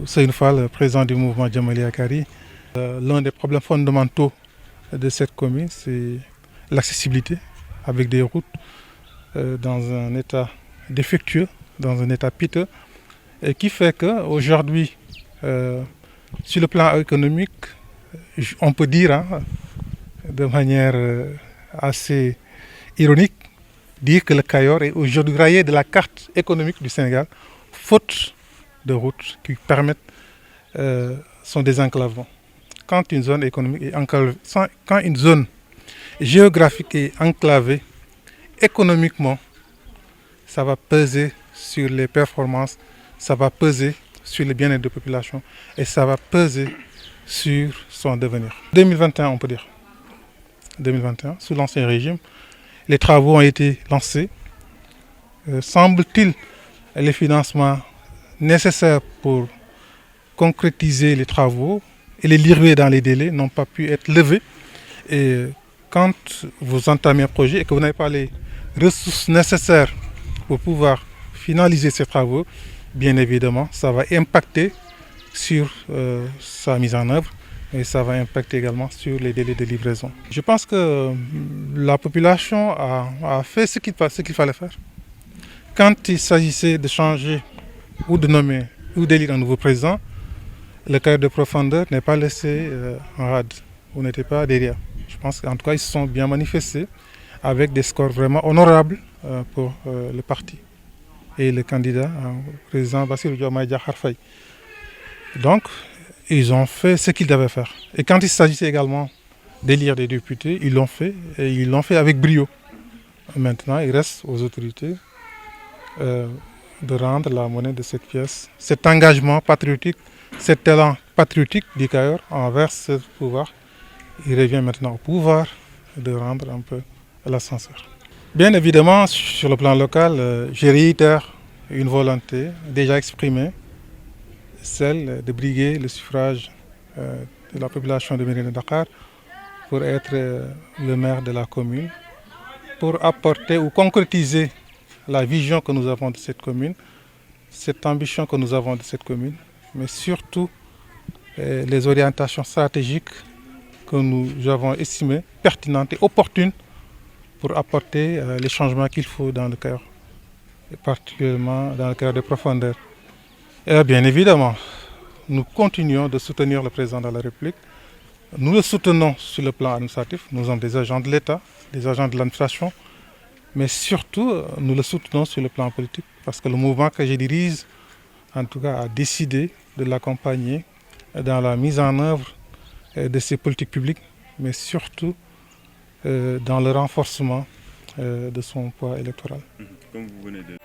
Ousseynou Fall, président du mouvement Djamali Akari. L'un des problèmes fondamentaux de cette commune, c'est l'accessibilité avec des routes dans un état défectueux, dans un état piteux, et qui fait qu'aujourd'hui, sur le plan économique, on peut dire de manière assez ironique, dire que le Cayor est aujourd'hui rayé de la carte économique du Sénégal, faute de routes qui permettent son désenclavement. Quand une zone économique est enclavée, quand une zone géographique est enclavée, économiquement, ça va peser sur les performances, ça va peser sur le bien-être de la population et ça va peser sur son devenir. 2021, on peut dire. 2021, sous l'ancien régime, les travaux ont été lancés. Semble-t-il, les financements nécessaires pour concrétiser les travaux et les livrer dans les délais n'ont pas pu être levés. Et quand vous entamez un projet et que vous n'avez pas les ressources nécessaires pour pouvoir finaliser ces travaux, bien évidemment, ça va impacter sur sa mise en œuvre et ça va impacter également sur les délais de livraison. Je pense que la population a fait ce qu'il fallait faire. Quand il s'agissait de changer ou de nommer ou d'élire un nouveau président, le cahier de profondeur n'est pas laissé en rade, ou n'était pas derrière. Je pense qu'en tout cas, ils se sont bien manifestés avec des scores vraiment honorables pour le parti et le candidat, président Bassirou Diomaye Diakhar Faye. Donc, ils ont fait ce qu'ils devaient faire. Et quand il s'agissait également d'élire des députés, ils l'ont fait et ils l'ont fait avec brio. Maintenant, il reste aux autorités de rendre la monnaie de cette pièce, cet engagement patriotique, cet élan patriotique du Cayor envers ce pouvoir. Il revient maintenant au pouvoir de rendre un peu l'ascenseur. Bien évidemment, sur le plan local, je réitère une volonté déjà exprimée, celle de briguer le suffrage de la population de Mérina Dakhar pour être le maire de la commune, pour apporter ou concrétiser la vision que nous avons de cette commune, cette ambition que nous avons de cette commune, mais surtout les orientations stratégiques que nous avons estimées pertinentes et opportunes pour apporter les changements qu'il faut dans le Cayor, et particulièrement dans le Cayor de profondeur. Et bien évidemment, nous continuons de soutenir le président de la République. Nous le soutenons sur le plan administratif. Nous sommes des agents de l'État, des agents de l'administration, mais surtout, nous le soutenons sur le plan politique parce que le mouvement que je dirige, en tout cas, a décidé de l'accompagner dans la mise en œuvre de ses politiques publiques, mais surtout dans le renforcement de son poids électoral. Comme vous venez de...